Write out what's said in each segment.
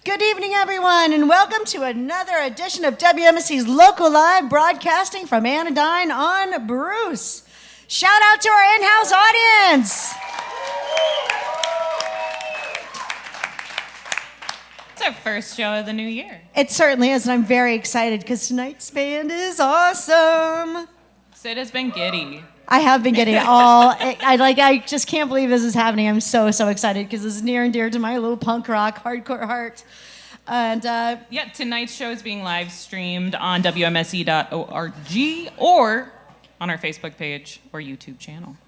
Good evening, everyone, and welcome to another edition of WMSC's Local Live, broadcasting from Anodyne on Bruce. Shout out to our in-house audience. It's our first show of the new year. It certainly is, and I'm very excited because tonight's band is awesome. Sid has been giddy. I have been getting all. I just can't believe this is happening. I'm so excited because this is near and dear to my little punk rock hardcore heart. And tonight's show is being live streamed on WMSE.org or on our Facebook page or YouTube channel.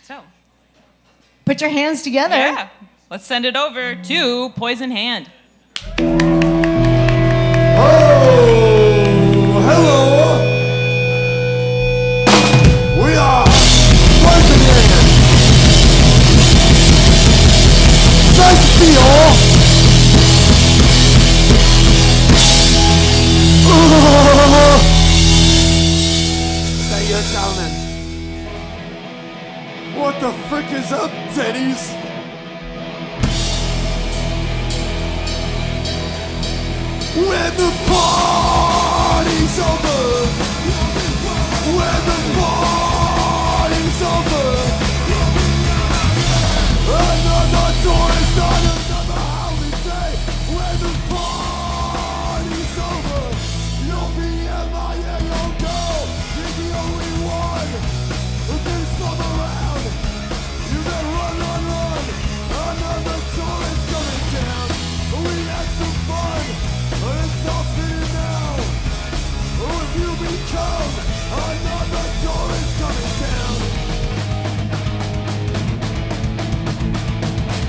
So, put your hands together. Yeah, let's send it over to Poison Hand. Oh, hello. We are Poison Hand. Nice to see you all. Say you're coming. What the frick is up, teddies? When the party's over, when the party's over, another tourist on another holiday. When the party's over, you'll be MIA, you'll go. You're the only one who can slow around. You better run. Another tourist coming down. We had some fun. It's all fitting now. If you become another tourist coming down.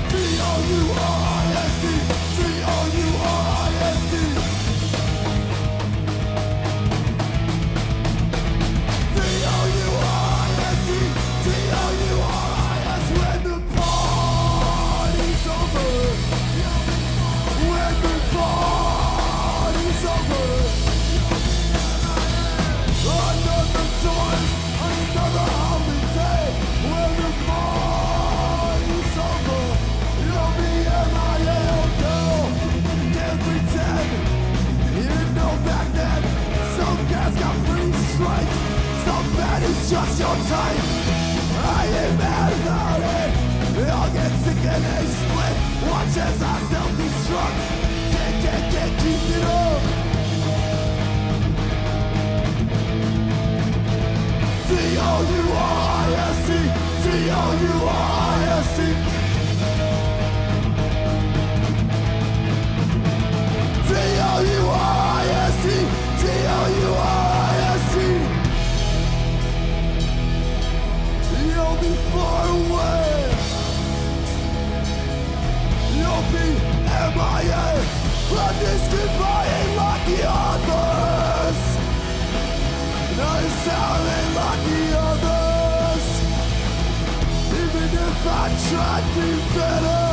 T-O-U-R-I-S-D, T-O-U-R-I-S-D. T-O-U-R-I-S-D, T-O-U-R-I-S. When the party's over, when the party's over, another tourist, another holiday. When the party's over, you'll be MIA, girl. Can't pretend you didn't know back then. Some guys got free strikes, some man is just your type. I ain't mad about it. They all get sick and they split. Watch as I self-destruct. Can't keep it up. T-O-U-R-I-S-T, T-O-U-R-I-S-T. T-O-U-R-I-S-T, T-O-U-R-I-S-T. You'll be far away. You'll be MIA. I'm just goodbye like the others. Not as sound like the others. Even if I tried to be better,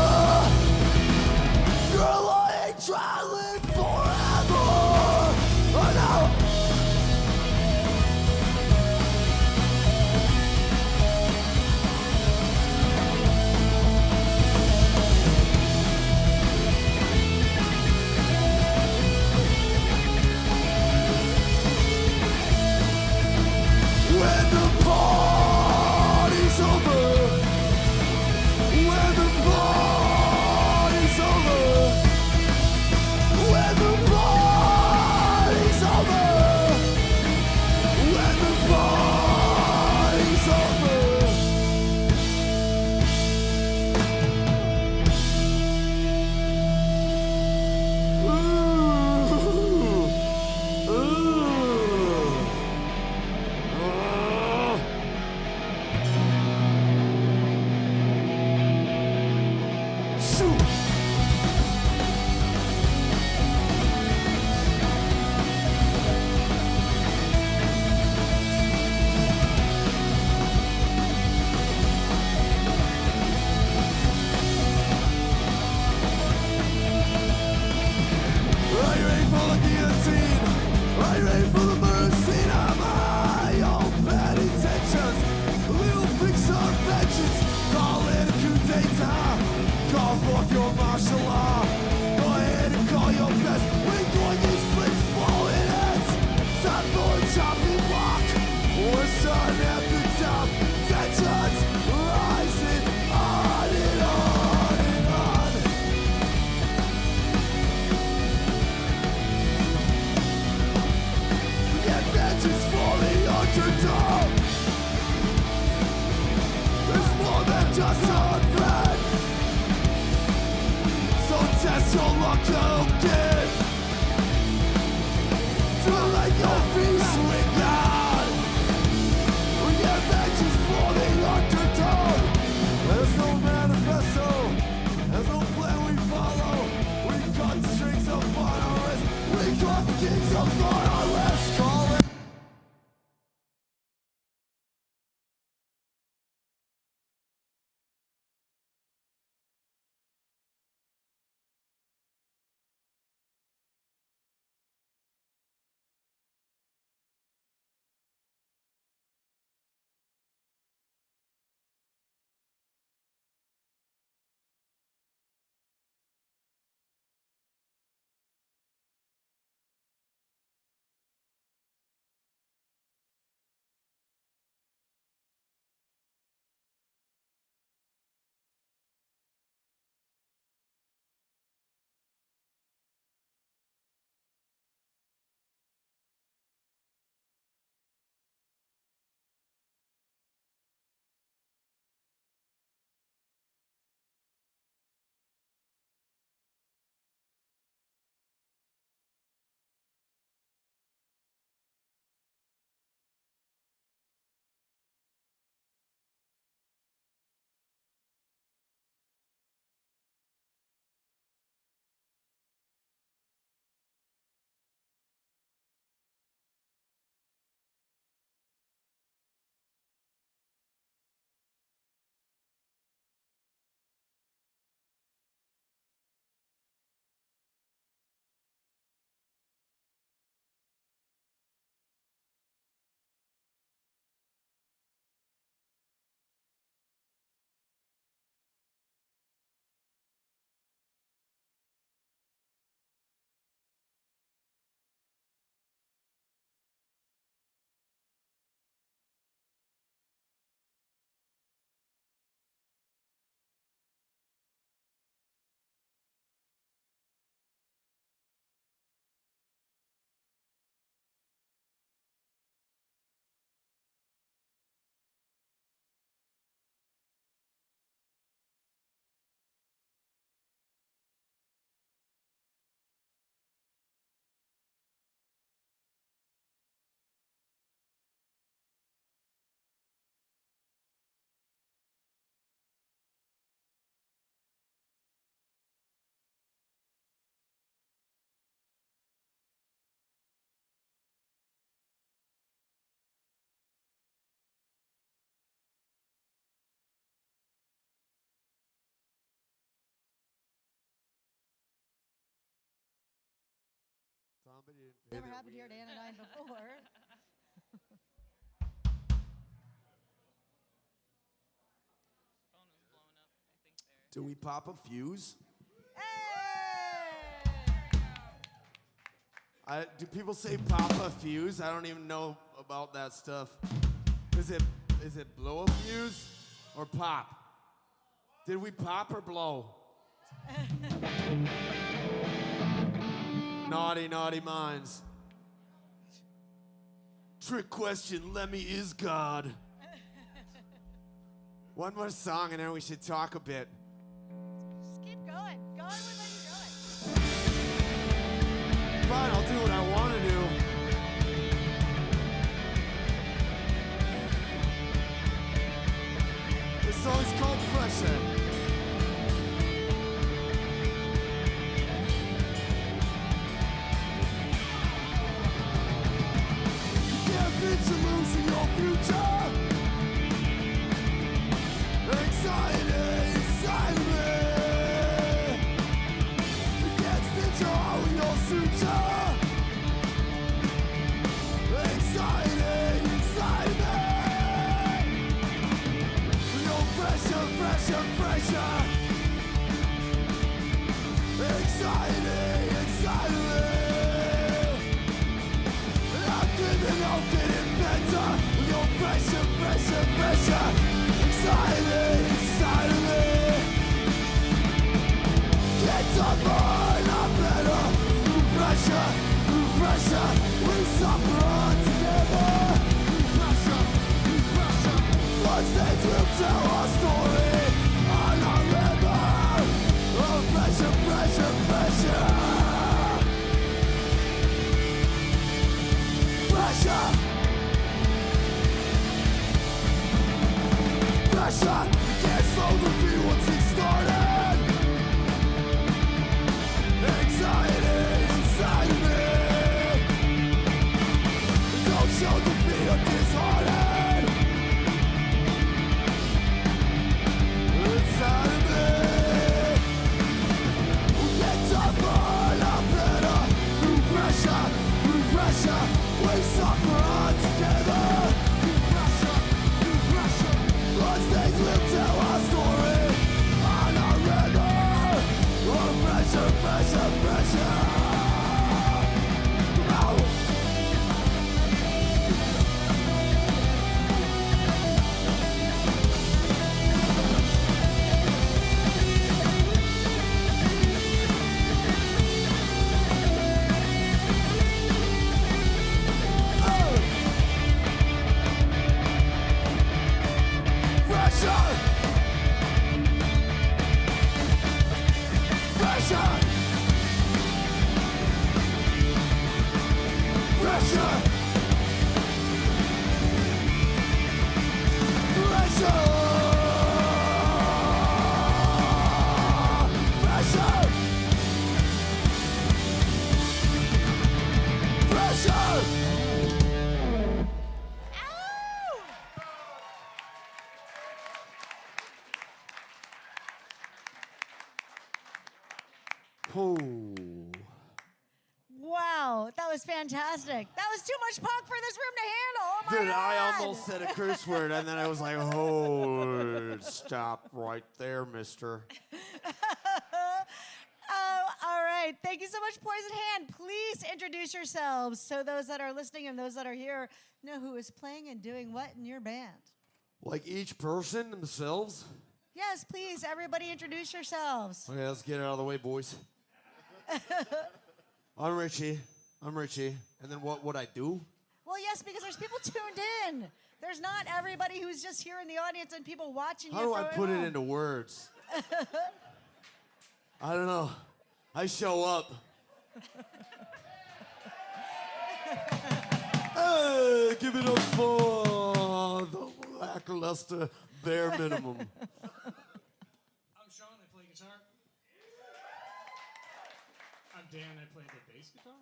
girl, I ain't trying to live forever. I know. When the party's over, when the party's over, turn at the top. Tensions rising on and on and on. Get vengeance for the underdog. It's more than just a threat. So test your luck again. To let your feet swing out. We get vengeance for the underdog. There's no manifesto. There's no plan we follow. We cut the strings upon our wrist. We cut the kings upon our wrist. Call it. Somebody didn't pay Never their happened here at weird- Anodyne before. Phone was blowing up, I think there. Do we pop a fuse? Hey! Do people say pop a fuse? I don't even know about that stuff. Is it blow a fuse or pop? Did we pop or blow? Naughty, naughty minds. Trick question, Lemmy is God. One more song and then we should talk a bit. Just keep going. Go on with what you're doing. Fine, I'll do what I want to do. This song's called Pressure. It's losing your future. Anxiety inside of me. You can't stitch all your suture. Anxiety inside of me. No pressure, pressure, pressure. Anxiety inside of me. I'm getting better. your pressure, pressure, pressure. Anxiety inside of me. Get up on a better. Through pressure, we suffer all together. Through pressure. Blood stains will tell our story on our river. Oh, pressure, pressure, pressure. Pressure. Pressure. Can't slow the beat once it started. Anxiety inside me. Don't show the beat, I'm disheartened. Inside of me. Get tougher, not better. Through pressure, we suffer all together. Through pressure, bloodstains will tell our story on our river. Oh, pressure, pressure, pressure. Oh. Pressure! Pressure! Pressure! Pressure! Pressure! Pressure! Oh. Wow, that was fantastic. That was too much punk for this room to handle. Oh my Dude, God. I almost said a curse word, and then I was like, oh, stop right there, mister. All right. Thank you so much, Poison Hand. Please introduce yourselves so those that are listening and those that are here know who is playing and doing what in your band. Like each person themselves? Yes, please, everybody introduce yourselves. Okay, let's get it out of the way, boys. I'm Richie. And then what would I do? Well, yes, because there's people tuned in. There's not everybody who's just here in the audience and people watching How you. do I from put it home. into words? I don't know. I show up. Hey, give it up for the lackluster bare minimum. I'm Sean, I play guitar. I'm Dan, I play the bass guitar.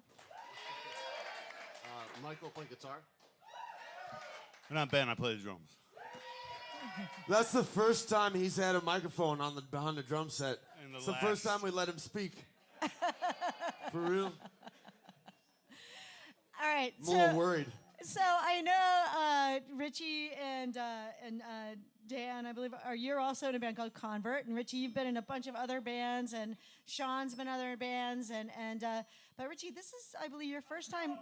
Michael play guitar. And I'm Ben, I play the drums. That's the first time he's had a microphone on behind the drum set. And the It's the first last. time we let him speak. For real? All right. I'm a little worried. So I know Richie and Dan, I believe, you're also in a band called Convert, and Richie, you've been in a bunch of other bands, and Sean's been in other bands, but Richie, this is, I believe, your first time.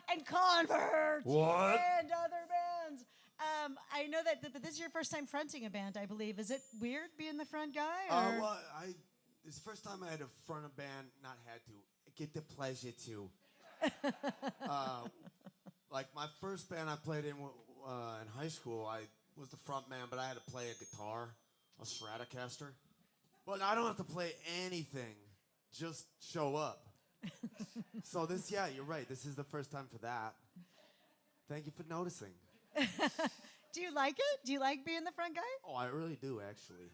And Convert. What? And other bands. I know that, but this is your first time fronting a band, I believe. Is it weird being the front guy? Or? Well, it's the first time I had to front a band, not had to, get the pleasure to. Like my first band I played in high school, I was the front man, but I had to play a guitar, a Stratocaster. But I don't have to play anything, just show up. So yeah, you're right. This is the first time for that. Thank you for noticing. Do you like it? Do you like being the front guy? Oh, I really do, actually.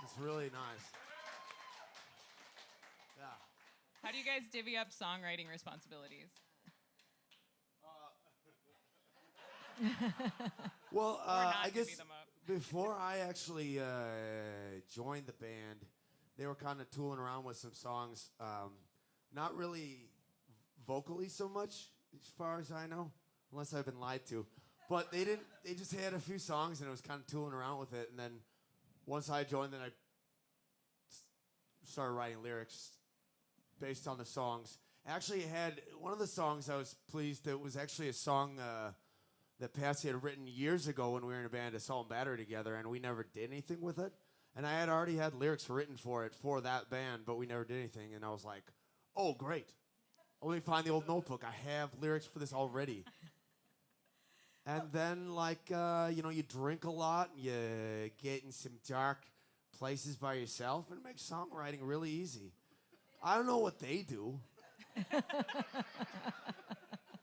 It's really nice. Yeah. How do you guys divvy up songwriting responsibilities? Well, not I divvy guess them up. before I actually joined the band, they were kind of tooling around with some songs. Not really vocally so much, as far as I know, unless I've been lied to. But they didn't. They just had a few songs, and it was kind of tooling around with it. And then once I joined, then I started writing lyrics based on the songs. Actually, had one of the songs I was pleased. It was actually a song that Patsy had written years ago when we were in a band, Assault and Battery, together, and we never did anything with it. And I had already had lyrics written for it for that band, but we never did anything. And I was like, oh, great. Let me find the old notebook. I have lyrics for this already. And then, like, you drink a lot and you get in some dark places by yourself and it makes songwriting really easy. I don't know what they do.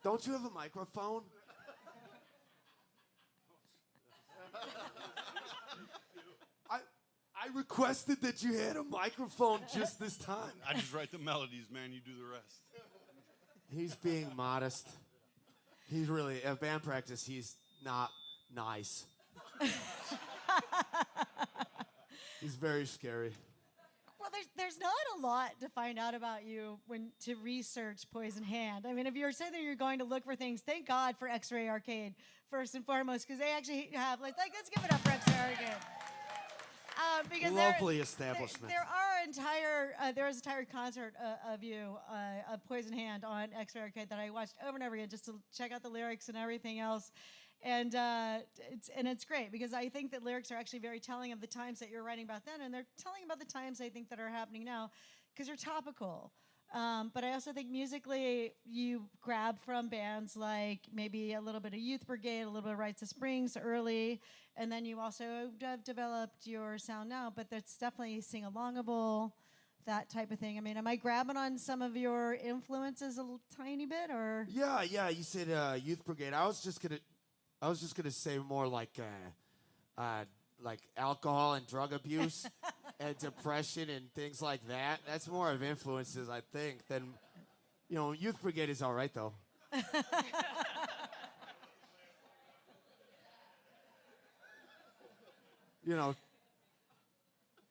Don't you have a microphone? I requested that you had a microphone just this time. I just write the melodies, man. You do the rest. He's being modest. He's really, at band practice, he's not nice. He's very scary. Well, there's not a lot to find out about you to research Poison Hand. I mean, if you're saying that you're going to look for things, thank God for X-Ray Arcade first and foremost, because they actually have like let's give it up for X-Ray Arcade. Because Lovely establishment. There was an entire concert of you, of Poison Hand on X-Ray Arcade that I watched over and over again just to check out the lyrics and everything else. And it's great because I think that lyrics are actually very telling of the times that you're writing about then, and they're telling about the times I think that are happening now because you're topical. But I also think musically you grab from bands like maybe a little bit of Youth Brigade, a little bit of Rites of Springs early, and then you also have developed your sound now, but that's definitely sing-alongable, that type of thing. I mean, am I grabbing on some of your influences a tiny bit, or? Yeah, you said Youth Brigade. I was just gonna say more like alcohol and drug abuse and depression and things like that. That's more of influences, I think, than, Youth Brigade is all right, though.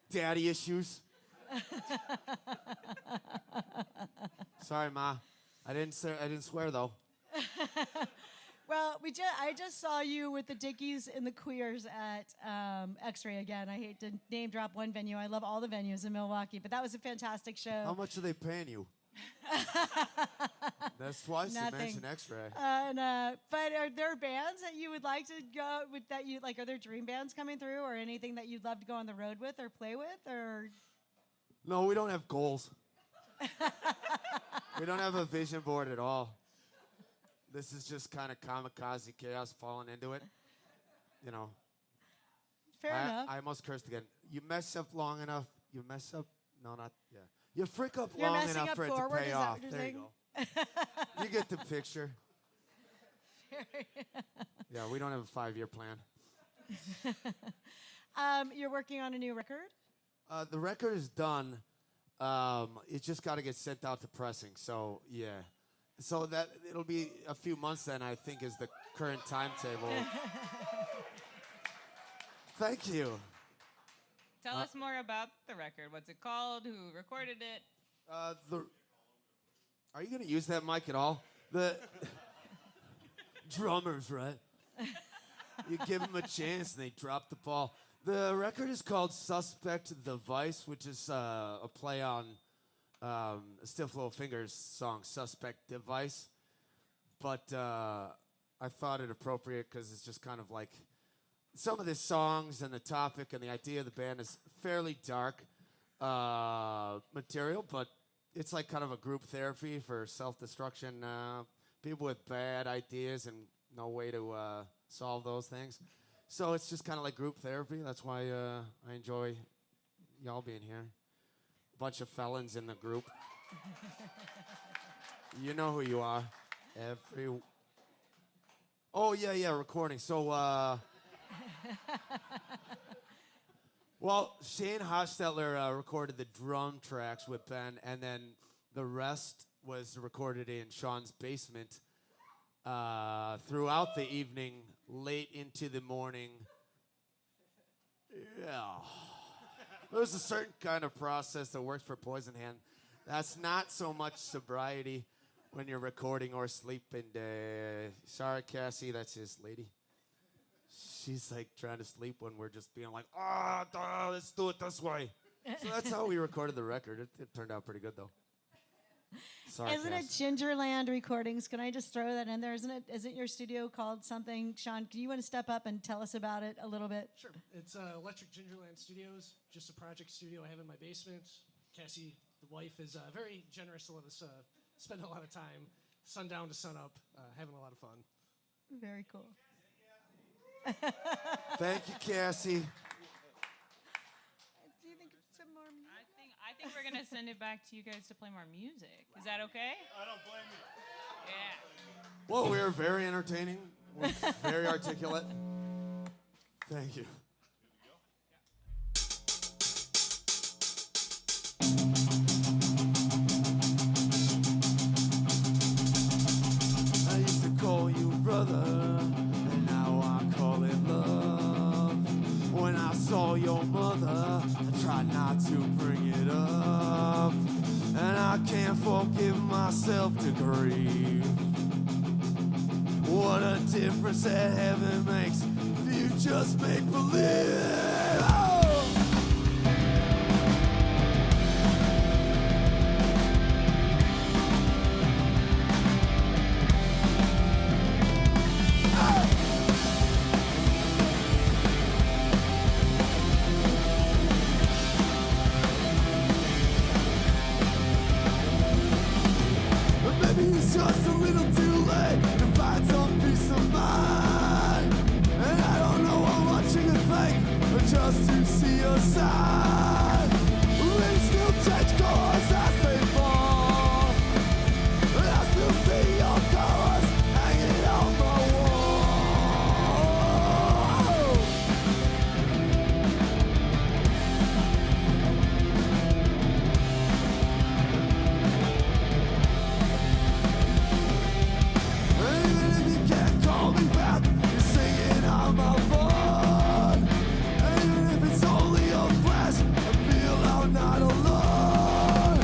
Daddy issues. Sorry, Ma. I didn't swear, though. Well, I just saw you with the Dickies and the Queers at X-Ray again. I hate to name drop one venue. I love all the venues in Milwaukee, but that was a fantastic show. How much are they paying you? That's twice you Nothing. mentioned X-Ray. But are there bands that you would like to go with are there dream bands coming through or anything that you'd love to go on the road with or play with or? No, we don't have goals. We don't have a vision board at all. This is just kind of kamikaze chaos falling into it. Fair enough. I almost cursed again. You mess up long enough. You mess up. No, not. Yeah. You frick up You're long messing enough up for it to forward, pay is that off. what you're There saying? you go. You get the picture. Yeah, we don't have a 5-year plan. You're working on a new record? The record is done. It just got to get sent out to pressing. So, yeah. So that it'll be a few months then, I think, is the current timetable. Thank you. Tell us more about the record. What's it called? Who recorded it? Are you going to use that mic at all? The drummers, right? You give them a chance and they drop the ball. The record is called Suspect Device, which is a play on Stiff Little Fingers song, Suspect Device. But I thought it appropriate because it's just kind of like some of the songs and the topic and the idea of the band is fairly dark material, but it's like kind of a group therapy for self-destruction. People with bad ideas and no way to solve those things. So it's just kind of like group therapy. That's why I enjoy y'all being here. Bunch of felons in the group. You know who you are. Oh, yeah, recording. So, well, Shane Hostetler recorded the drum tracks with Ben, and then the rest was recorded in Sean's basement throughout the evening, late into the morning. Yeah. There's a certain kind of process that works for Poison Hand. That's not so much sobriety when you're recording or sleeping. Sorry, Cassie, that's his lady. She's like trying to sleep when we're just being like, let's do it this way. So that's how we recorded the record. It turned out pretty good, though. Sorry, Isn't it Cass. Gingerland Recordings? Can I just throw that in there? Isn't your studio called something? Sean, can you want to step up and tell us about it a little bit? Sure. It's Electric Gingerland Studios, just a project studio I have in my basement. Cassie, the wife, is very generous to let us spend a lot of time, sundown to sunup, having a lot of fun. Very cool. Thank you, Cassie. Do you think some more music? I think we're gonna send it back to you guys to play more music. Is that okay? I don't blame you. Yeah. Well, we were very entertaining. We're very articulate. Thank you. I used to call you brother, and now I call it love. When I saw your mother, I tried not to bring it up, and I can't forgive myself to grieve. What a difference that heaven makes if you just make believe. Oh! Maybe it's just a little too late to find some peace of mind. And I don't know how much you can fake, but just to see your side. We still change colors as they fall, and I still see your colors hanging on my wall. Even if you can't call me back, you're singing on my phone. And even if it's only a flash, I feel I'm not alone.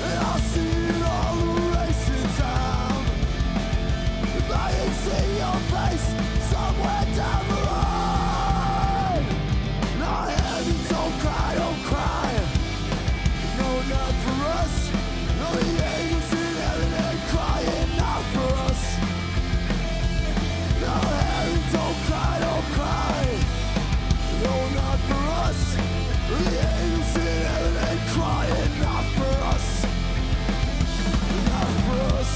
And I'll see it all erased in time. If I can see your face somewhere down the road. No, heavy, don't cry. No, not for us. No, the angels in heaven ain't crying, not for us. No, Harry, don't cry. No, not for us. The angels in heaven ain't crying, not for us. Not for us.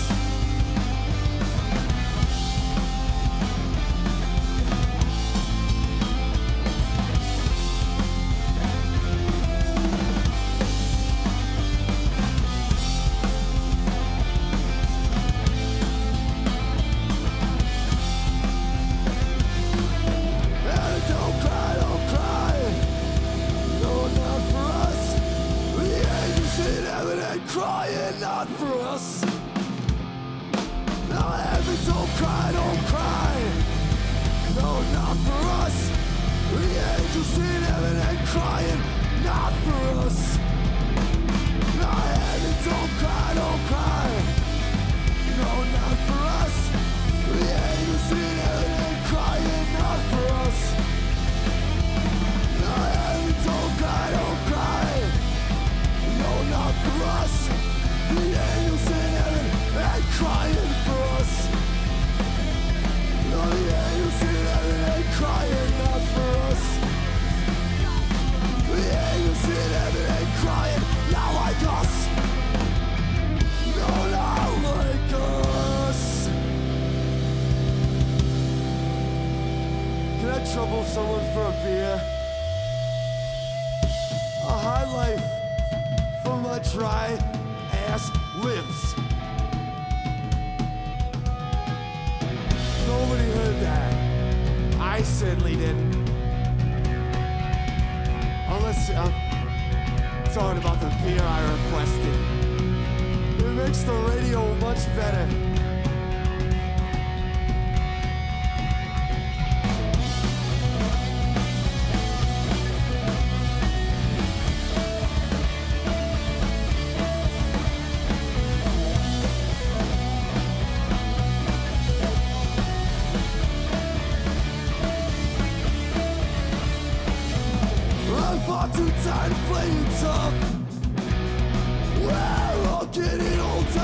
And don't cry. No, not for us. The angels in heaven ain't crying, not for us. No, heaven, don't cry. No, not for us. The angels in heaven ain't crying, not for us. No, heaven, don't cry. No, not for us. The angels in heaven ain't crying, not for us. No, heaven, don't cry. No, not for us. The angels in heaven ain't crying for us. No, the angels in heaven ain't crying, not for us. The angels in heaven ain't crying, not like us. No, not like us. Can I trouble someone for a beer? A high life for my dry ass lips. Nobody heard that. I certainly didn't. Unless I'm talking about the beer I requested. It makes the radio much better. I'm far too tired of playing tough. We're all getting older.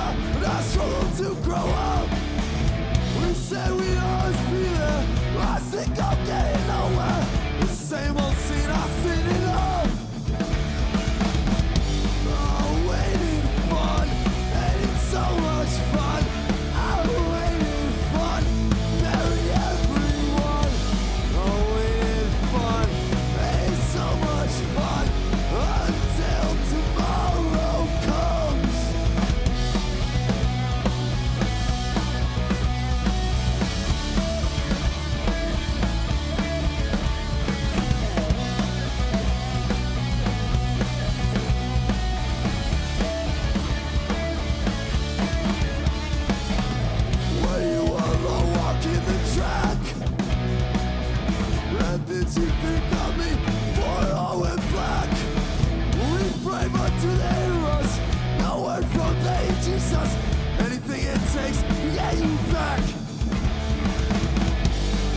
you back.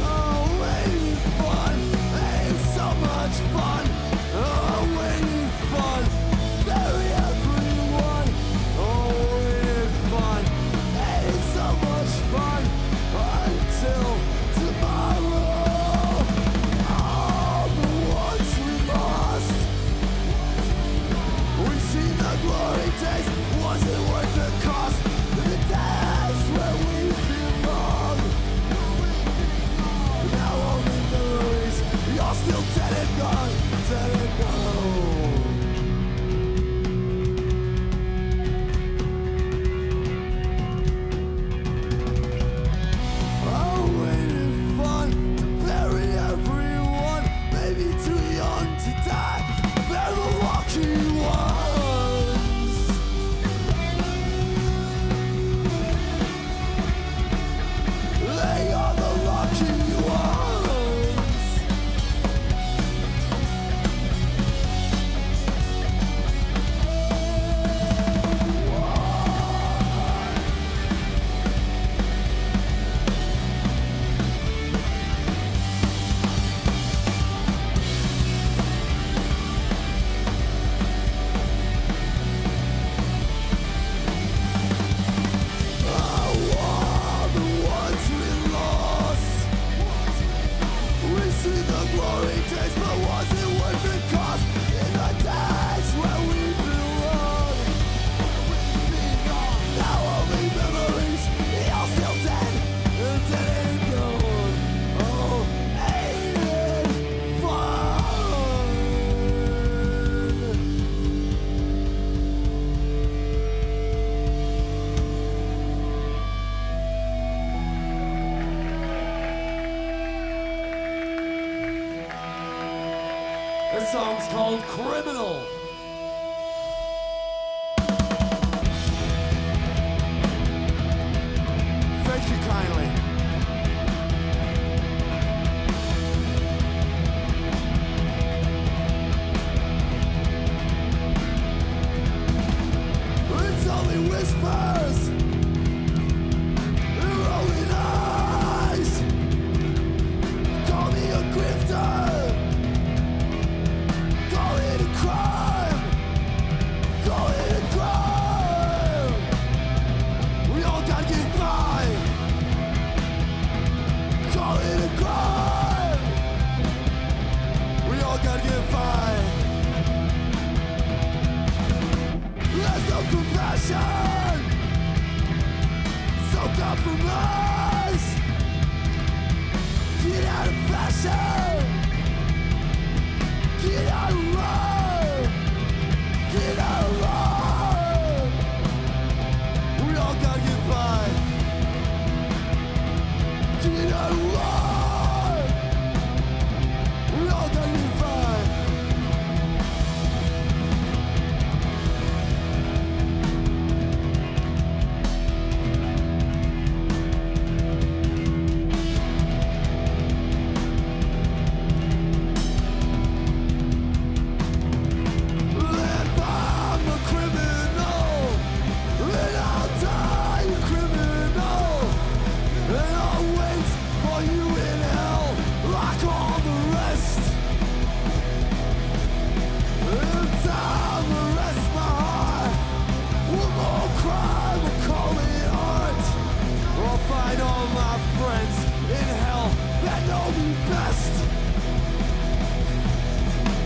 Oh, waiting fun ain't so much fun. Oh, waiting fun, bury everyone. Oh, waiting fun ain't so much fun until tomorrow. All the ones we lost, we see the glory days. Was it worth the cost? The days where we belong. Now only memories. You're still dead and gone, dead and gone. Oh, waiting fun to bury everyone. Maybe too young to die. They're the lucky ones. They are the lucky ones. Oh, all the ones we lost. We see the glory days, but was it worth the cost? In the days where we belong. Now only memories. You're still dead, dead and gone. Oh, ain't it fun? This song's called Criminal. Thank you kindly. It's only whispers. Rolling eyes. Call me a grifter. Call it a crime. Call it a crime. We all gotta get by. Call it a crime. We all gotta get by. There's no compassion. So compromise. Get out of fashion. Get out of road. Get out of road. We all gotta get by. Get out of road. We all gotta get by. If I'm a criminal, then I'll die a criminal, and I'll wait for you in hell like all the rest. In time to rest my heart, one more crime, we'll call it art. I'll find all my friends in hell that know me best.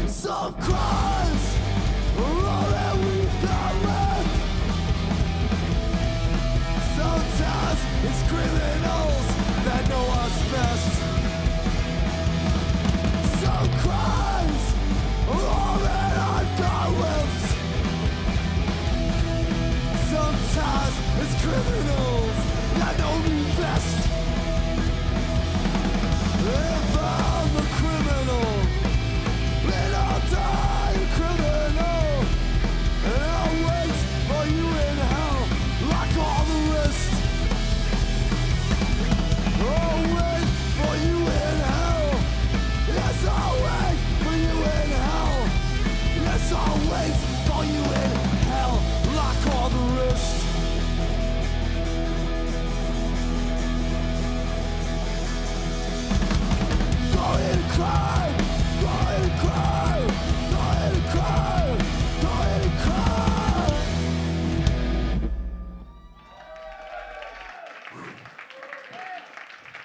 Some crimes are all that we've got left. Sometimes it's criminals that know us best. Some crimes are all that I've got left. Sometimes it's criminals that know me best. If I'm a criminal, then I'll die a criminal, and I'll wait for you in hell like all the rest. I'll wait for you in hell. Yes, I'll wait for you in hell. Yes, I'll wait for you in hell like all the rest.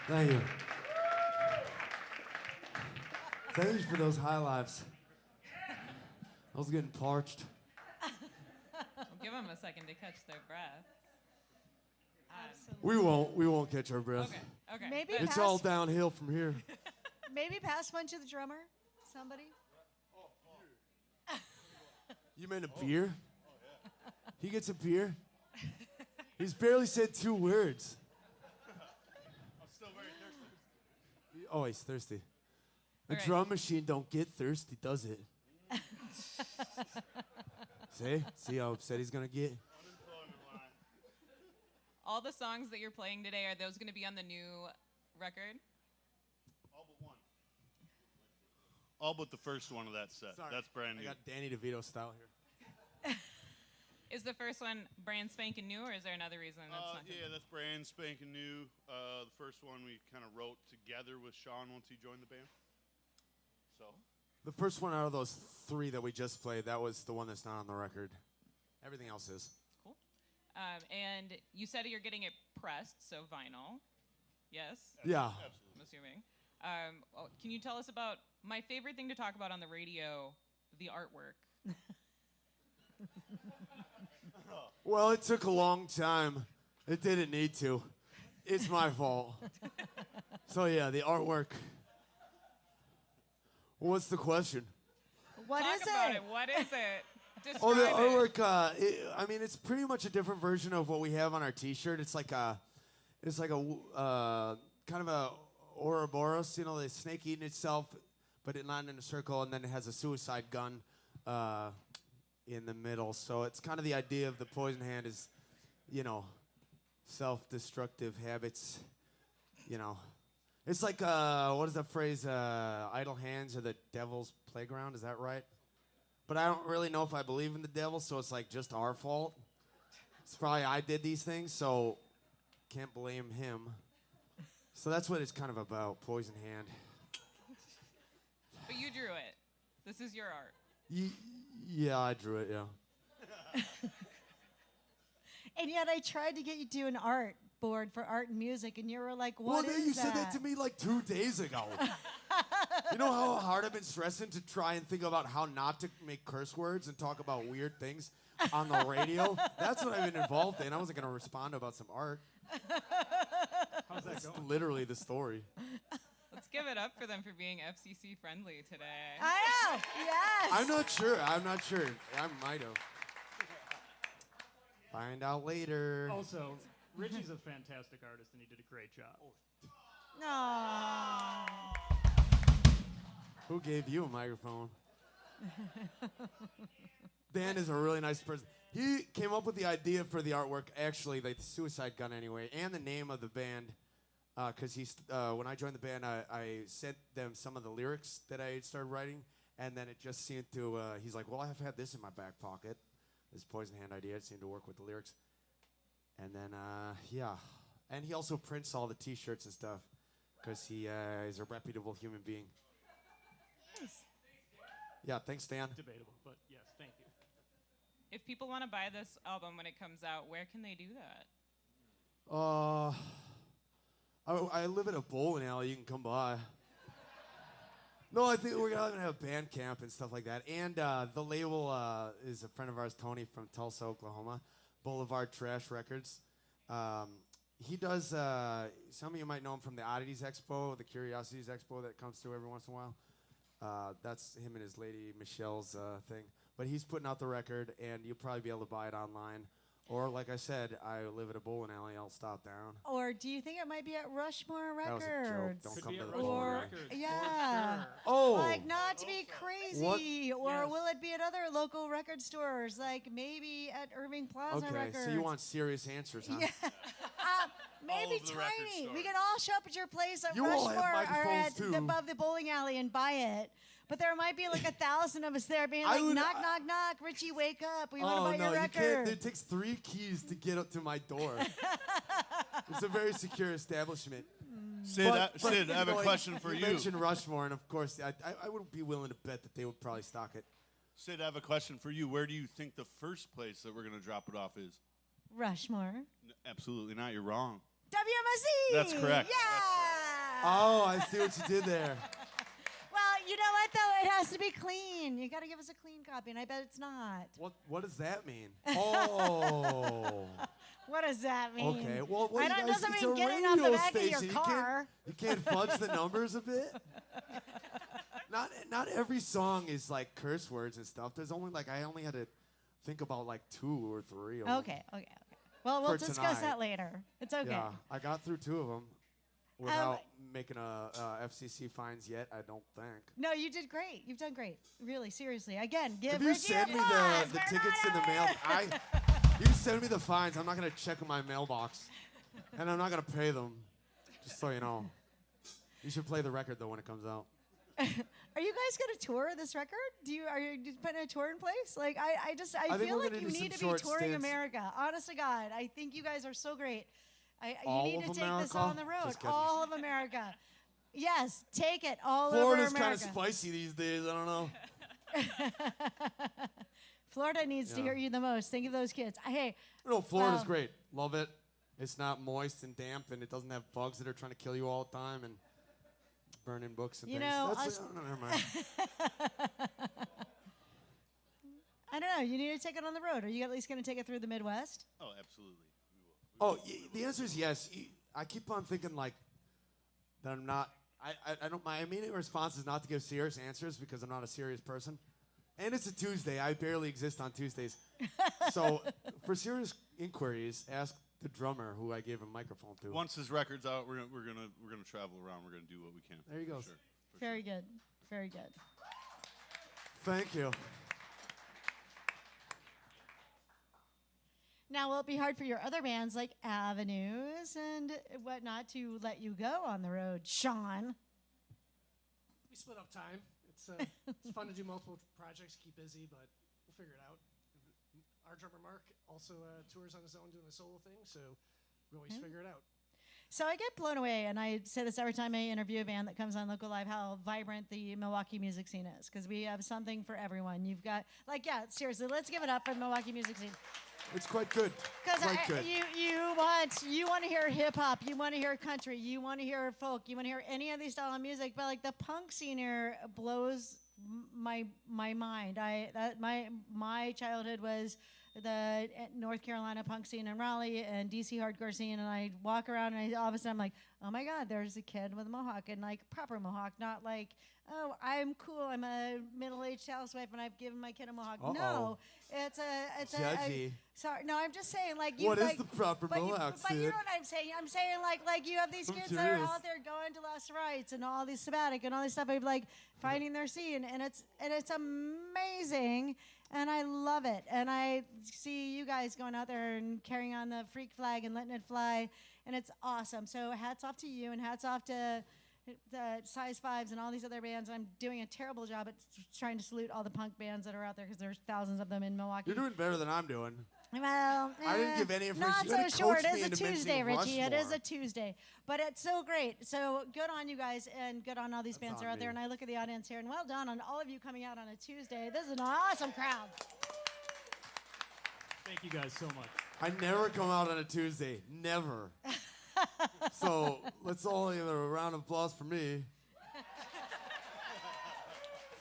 Thank you. Thank you for those high lives. I was getting parched. We'll give them a second to catch their breath. We won't catch our breath. Okay. Maybe But It's all downhill from here. Maybe pass one to the drummer. Somebody. You meant a beer? He gets a beer? He's barely said 2 words. I'm still very thirsty. Oh, he's thirsty. A right. drum machine don't get thirsty, does it? See how upset he's gonna get? Unemployment line. all the songs that you're playing today, are those going to be on the new record? All but one. All but the first one of that set. Sorry. That's brand new. I got Danny DeVito style here. Is the first one brand spanking new, or is there another reason that's not good? Yeah, that's brand spanking new. The first one we kind of wrote together with Sean once he joined the band. So. The first one out of those 3 that we just played, that was the one that's not on the record. Everything else is. Cool. And you said you're getting it pressed, so vinyl. Yes? Yeah. Absolutely. I'm assuming. Can you tell us about my favorite thing to talk about on the radio, the artwork? Well, it took a long time. It didn't need to. It's my fault. So yeah, the artwork. What's the question? What Talk is about it? it. What is it? Describe Oh, the it. artwork. I mean, it's pretty much a different version of what we have on our T-shirt. It's like a kind of a Ouroboros, you know, the snake eating itself, but it not in a circle, and then it has a suicide gun in the middle. So it's kind of the idea of the poison hand is, you know, self-destructive habits. You know, it's like what is that phrase? Idle hands are the devil's playground. Is that right? But I don't really know if I believe in the devil, so it's like just our fault. It's probably I did these things, so can't blame him. So that's what it's kind of about, poison hand. But you drew it. This is your art. Yeah, I drew it, yeah. And yet I tried to get you to do an art board for art and music, and you were like, "What Well, is you that?" said that to me like 2 days ago. You know how hard I've been stressing to try and think about how not to make curse words and talk about weird things on the radio? That's what I've been involved in. I wasn't going to respond about some art. How's that That's going? literally the story. Let's give it up for them for being FCC friendly today. I know. Yes. I'm not sure. I might have. Find out later. Also, Richie's a fantastic artist, and he did a great job. Aw. Who gave you a microphone? Dan is a really nice person. He came up with the idea for the artwork, actually, like the suicide gun anyway, and the name of the band. Because when I joined the band, I sent them some of the lyrics that I had started writing, and then it just seemed to, he's like, well, I have had this in my back pocket. This poison hand idea, it seemed to work with the lyrics. And then, yeah. And he also prints all the T-shirts and stuff, because he is a reputable human being. Yeah, thanks, Dan. Debatable, but yes, thank you. If people want to buy this album when it comes out, where can they do that? I live in a bowling alley. You can come by. No, I think we're gonna have band camp and stuff like that. And the label is a friend of ours, Tony from Tulsa, Oklahoma, Boulevard Trash Records. He does. Some of you might know him from the Oddities Expo, the Curiosities Expo that comes through every once in a while. That's him and his lady Michelle's thing. But he's putting out the record, and you'll probably be able to buy it online. Or, like I said, I live at a bowling alley. I'll stop down. Or do you think it might be at Rushmore That was Records? a joke. Don't Could come be to at the Rushmore bowling alley. Records, for Yeah. sure. Oh, Like, not to be crazy. Or Yes. will it be at other local record stores, like maybe at Irving Plaza okay. Records? So you want serious answers, huh? Yeah. Maybe of the record tiny. We stores. can all show up at your place at You all have Rushmore or microphones, at too. above the bowling alley and buy it. But there might be like 1,000 of us there being I like, would- knock, knock, knock. Richie, wake up. We want to Oh buy no, your you record. can't. It takes 3 keys to get up to my door. It's a very secure establishment. Sid, Sid, I have a question for you. you. Mentioned Rushmore, and of course, I would be willing to bet that they would probably stock it. Sid, I have a question for you. Where do you think the first place that we're going to drop it off is? Rushmore. Absolutely not. You're wrong. WMSE. That's correct. Yeah. Oh, I see what you did there. Well, you know what though? It has to be clean. You got to give us a clean copy, and I bet it's not. What does that mean? Oh. What does that mean? Okay. Well, I you don't, guys, doesn't it's mean a getting off the radio back station. of your car. You can't fudge the numbers a bit. Not every song is like curse words and stuff. There's only like I only had to think about like 2 or 3 of them. Okay. Well, we'll For discuss tonight. that later. It's okay. Yeah, I got through 2 of them without making a FCC fines yet. I don't think. No, you did great. You've done great. Really, seriously. Again, give If you Richie send me applause the for tickets in the mail, Anodyne. you send me the fines. I'm not gonna check in my mailbox, and I'm not gonna pay them. Just so you know. You should play the record though when it comes out. Are you guys gonna tour this record? Are you putting a tour in place? Like I think feel we're like gonna you do some need to be short touring stints. America. Honest to God, I think you guys are so great. You All need of to take this America? on the road. Just kidding. All of America. Yes, take it all Florida's over kind of America. spicy these days. I don't know. Florida needs to Yeah. hear you the most. Think of those kids. Hey, No, Florida's Wow. great. Love it. It's not moist and damp, and it doesn't have bugs that are trying to kill you all the time and burning books and You things. know, That's, us- no, never mind. I don't know. You need to take it on the road. Are you at least going to take it through the Midwest? Oh, absolutely. We will. The answer is yes. I keep on thinking like that I'm not. I don't. My immediate response is not to give serious answers because I'm not a serious person. And it's a Tuesday. I barely exist on Tuesdays. So for serious inquiries, ask the drummer who I gave a microphone to. Once his record's out, we're gonna travel around. We're gonna do what we can. There you go. For sure. For Very sure. good. Very good. Thank you. Now, will it be hard for your other bands like Avenues and whatnot to let you go on the road, Sean? We split up time. It's fun to do multiple projects, keep busy, but we'll figure it out. Our drummer Mark also tours on his own doing a solo thing, so we always figure it out. So I get blown away, and I say this every time I interview a band that comes on Local Live, how vibrant the Milwaukee music scene is, because we have something for everyone. You've got, seriously, let's give it up for the Milwaukee music scene. It's quite good. Because Quite good. you want to hear hip hop, you want to hear country, you want to hear folk, you want to hear any of these style of music, but like the punk scene here blows my mind. My childhood was the North Carolina punk scene in Raleigh and DC hardcore scene, and I walk around and all of a sudden I'm like, oh my God, there's a kid with a mohawk, and like proper mohawk, not like, oh, I'm cool, I'm a middle-aged housewife and I've given my kid a mohawk. Uh-oh. No, it's Judgy. sorry, no, I'm just saying like you. What is like, the proper but mohawk, But you know Sid? what I'm saying? I'm saying like you have these I'm kids that are curious. out there going to last rites and all these sabbatic and all this stuff, like finding their scene, and it's amazing. And I love it. And I see you guys going out there and carrying on the freak flag and letting it fly. And it's awesome. So hats off to you and hats off to the Size Fives and all these other bands. I'm doing a terrible job at trying to salute all the punk bands that are out there because there's thousands of them in Milwaukee. You're doing better than I'm doing. Well, I didn't give any information. Not You so had to sure. coach It me is a into Tuesday, mentioning Richie. It is Rushmore. a Tuesday. But it's so great. So good on you guys and good on all these That's bands that on are out there. me. And I look at the audience here and well done on all of you coming out on a Tuesday. This is an awesome crowd. Thank you guys so much. I never come out on a Tuesday. Never. So let's all give a round of applause for me.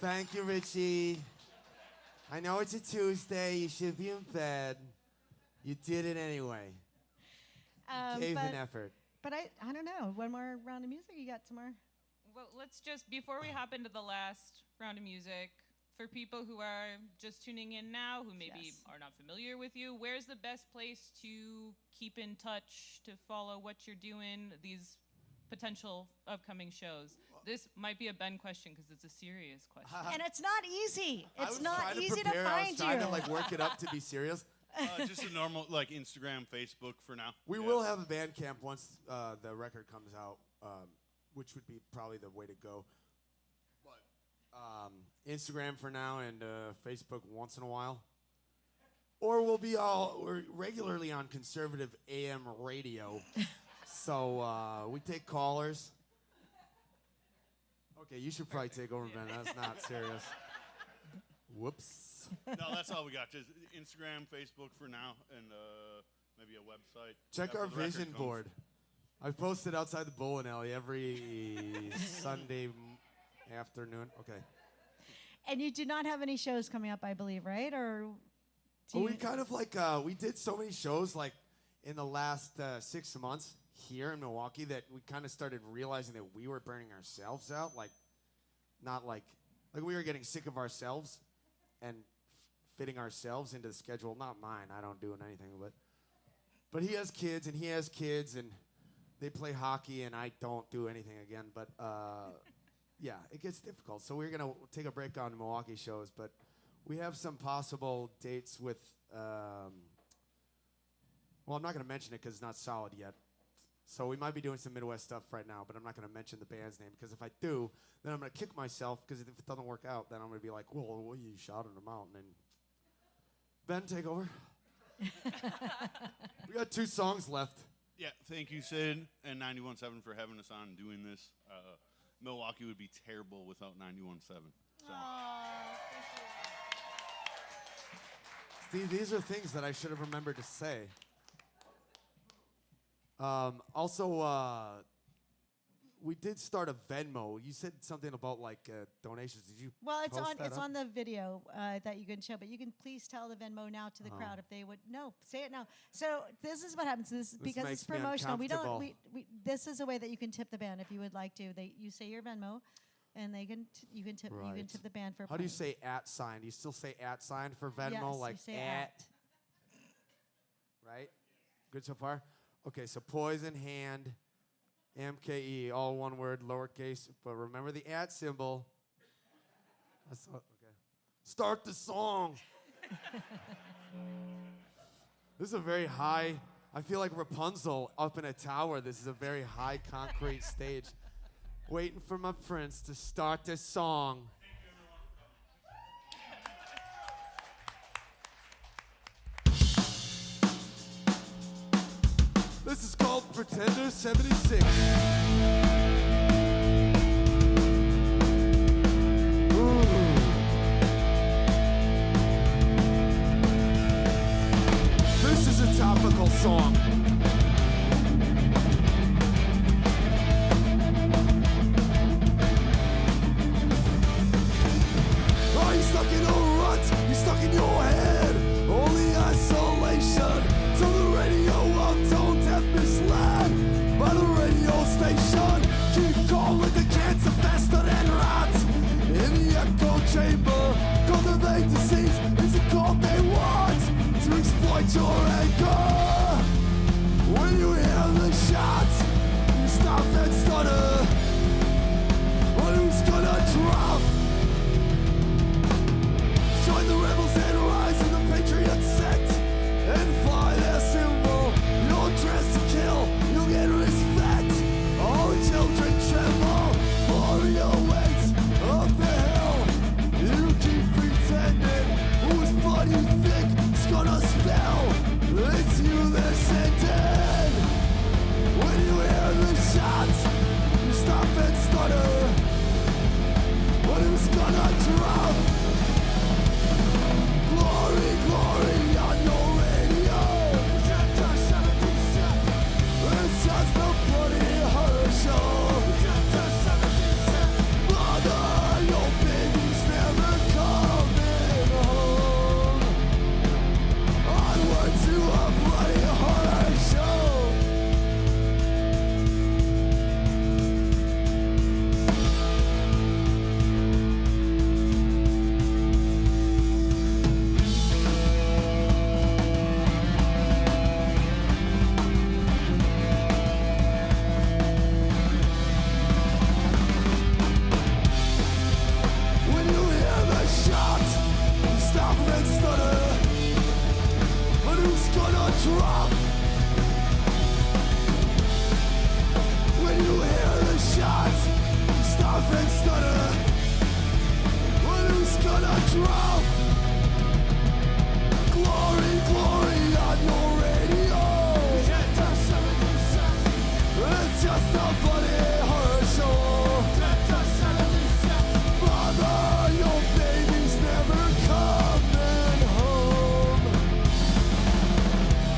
Thank you, Richie. I know it's a Tuesday. You should be in bed. You did it anyway. Gave an effort. But I don't know. One more round of music you got tomorrow? Well, let's just, before we hop into the last round of music, for people who are just tuning in now, who maybe Yes. are not familiar with you, where's the best place to keep in touch, to follow what you're doing, these potential upcoming shows? This might be a Ben question because it's a serious question. And it's not easy. I It's was not trying to easy to prepare. I was find trying you. to like work it up to be serious. Just a normal like Instagram, Facebook for now. We Yeah. will have a band camp once the record comes out, which would be probably the way to go. But Instagram for now and Facebook once in a while. Or we're regularly on conservative AM radio. So we take callers. Okay, you should probably take over, Ben. That's not serious. Whoops. No, that's all we got. Just Instagram, Facebook for now, and maybe a website. Check after our the record vision comes. board. I've posted outside the bowling alley every Sunday afternoon. Okay. And you do not have any shows coming up, I believe, right? Or do Well, we you- kind of like we did so many shows like in the last 6 months here in Milwaukee that we kind of started realizing that we were burning ourselves out. Like, not like we were getting sick of ourselves and fitting ourselves into the schedule. Not mine. I don't do anything, but he has kids and he has kids and they play hockey and I don't do anything again. But yeah, it gets difficult. So we're gonna take a break on Milwaukee shows, but we have some possible dates with. Well, I'm not gonna mention it because it's not solid yet. So we might be doing some Midwest stuff right now, but I'm not gonna mention the band's name because if I do, then I'm gonna kick myself because if it doesn't work out, then I'm gonna be like, well, what you shouted them out, and then Ben, take over. We got 2 songs left. Yeah, thank you, Sid and 91.7 for having us on and doing this. Milwaukee would be terrible without 91.7. So. Steve, these are things that I should have remembered to say. Also, we did start a Venmo. You said something about like donations. Did you? Well, it's post on that it's up? on the video that you can show, but you can please tell the Venmo now to the crowd if they would. No, say it now. So this is what happens. This because makes it's me promotional. We don't. uncomfortable. We this is a way that you can tip the band if you would like to. You say your Venmo, and you can tip Right. the band for. How do you playing. say @ ? Do you still say @ for Venmo? Yes, like you say at. Right? Good so far? Okay, so Poison Hand, MKE, all one word, lowercase, but remember the @ symbol. Okay. Start the song. This is a very high, I feel like Rapunzel up in a tower. This is a very high concrete stage. Waiting for my prince to start this song. This is called Pretender 76. Ooh. This is a topical song. Are you stuck in a rut? You stuck in your head? Only isolation. To the radio, I'm tone deaf, misled by the radio station. Keep calm like a cancer faster than rats. In the echo chamber, cultivate disease. Is it called they want to exploit your anger? When you hear the shots, you stop and stutter. But who's gonna drop? Join the rebels and rise in the patriot sect and fly their symbol. You're dressed to kill, you'll get respect. All the children tremble, glory awaits up the hill. You keep pretending, whose blood you think is gonna spill? It's you that sent it. When you hear the shots, you stop and stutter. But who's gonna drop? Glory, glory on your radio. It's just a bloody horror show. Mother, your baby's never coming home. Onward to a bloody horror show. When you hear the shot, stop and stutter. But who's gonna drop? When you hear the shot, stop and stutter. But who's gonna drop? Glory, glory on your radio. It's just a bloody horror show. Mother, your baby's never coming home.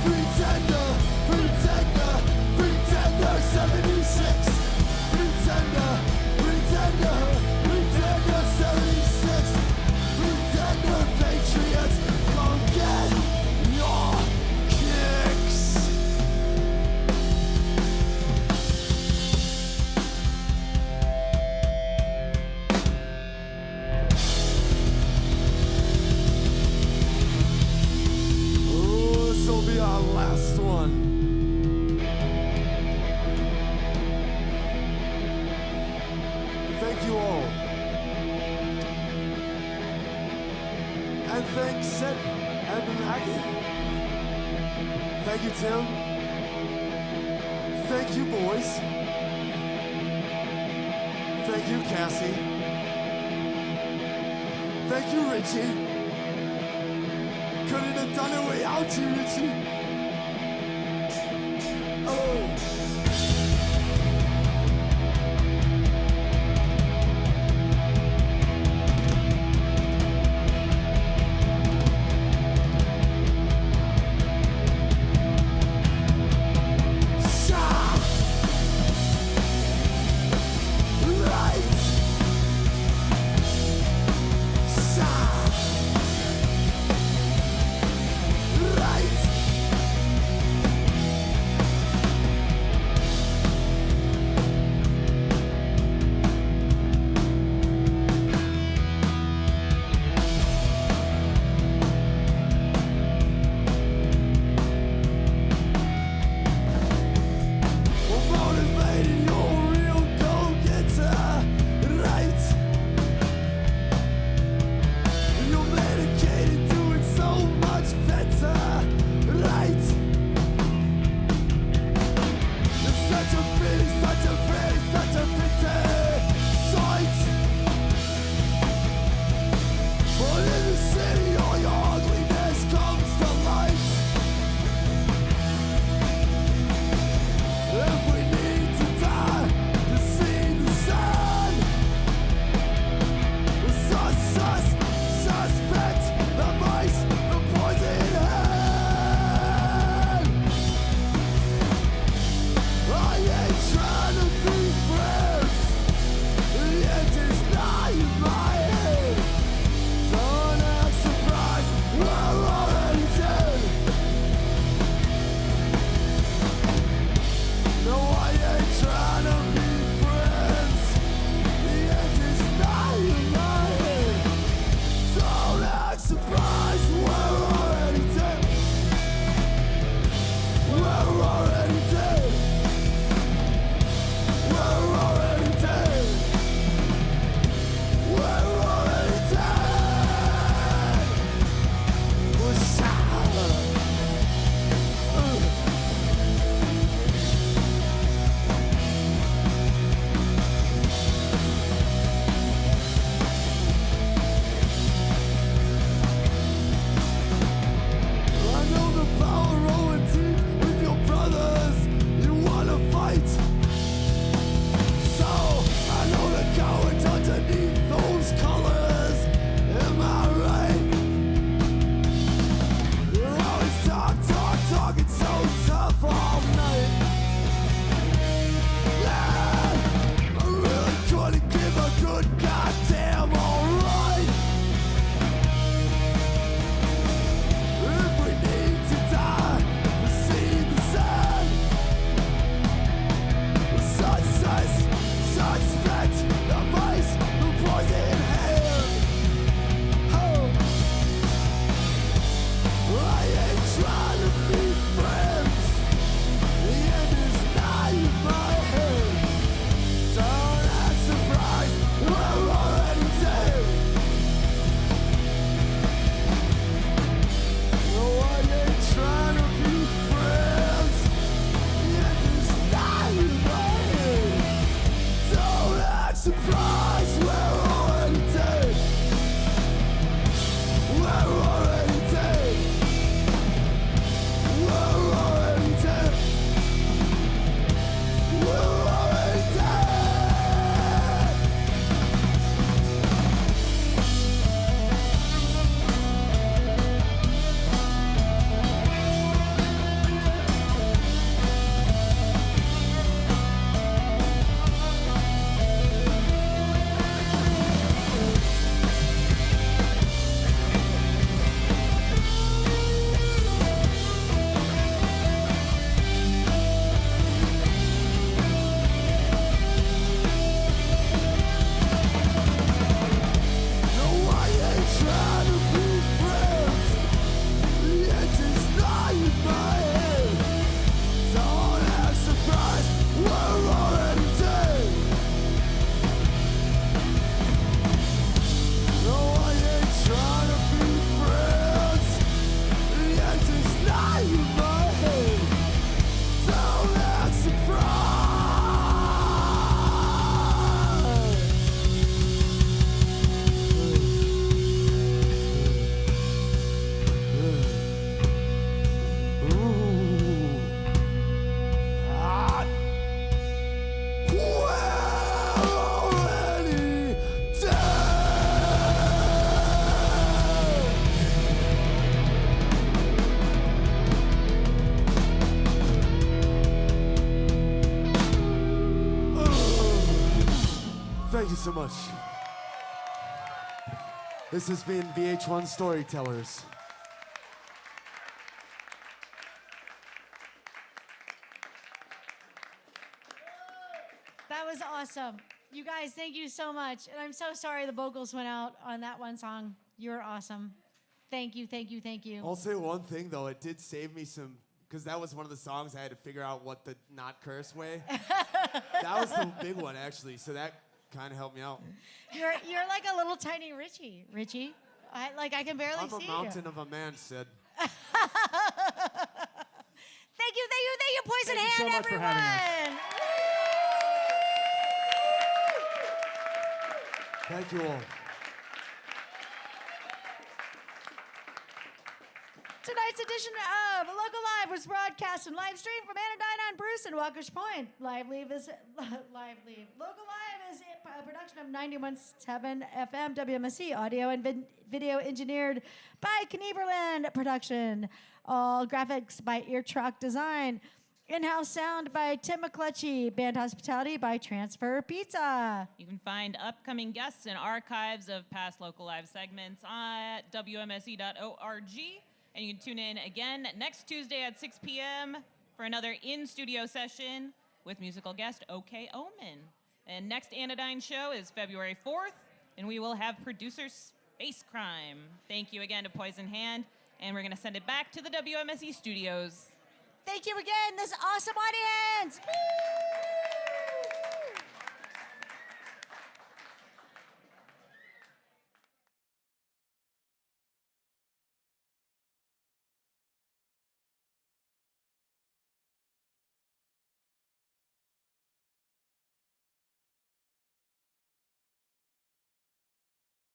Pretender, pretender, pretender. 76. Pretender, pretender, pretender 76. Pretender patriots, come get your kicks. Oh, this will be our last one. Thank you all. And thanks, Sid and Maggie. Thank you, Tim. Thank you, boys. Thank you, Cassie. Thank you, Richie. Couldn't have done it without you, Richie. Oh. Right. Thank you so much. This has been VH1 Storytellers. That was awesome. You guys, thank you so much. And I'm so sorry the vocals went out on that one song. You're awesome. Thank you, thank you, thank you. I'll say one thing though, it did save me some, because that was one of the songs I had to figure out what the not curse way. That was the big one actually, so that kind of helped me out. You're like a little tiny Richie. Richie, I can barely I'm see a you. mountain of a man, Sid. Thank you, Poison Thank you Hand, so much for everyone. having Thank you all. Tonight's edition of Local Live was broadcast and live streamed from Anodyne on Bruce and Walker's Point. Local Live is a production of 91.7 FM WMSC, audio and video engineered by Knieberland Production. All graphics by Ear Truck Design. In-house sound by Tim McClutchy. Band hospitality by Transfer Pizza. You can find upcoming guests and archives of past Local Live segments at WMSE.org. And you can tune in again next Tuesday at 6 p.m. for another in-studio session with musical guest OK Omen. And next Anodyne show is February 4th, and we will have producer Space Crime. Thank you again to Poison Hand, and we're going to send it back to the WMSE studios. Thank you again, this awesome audience. Woo!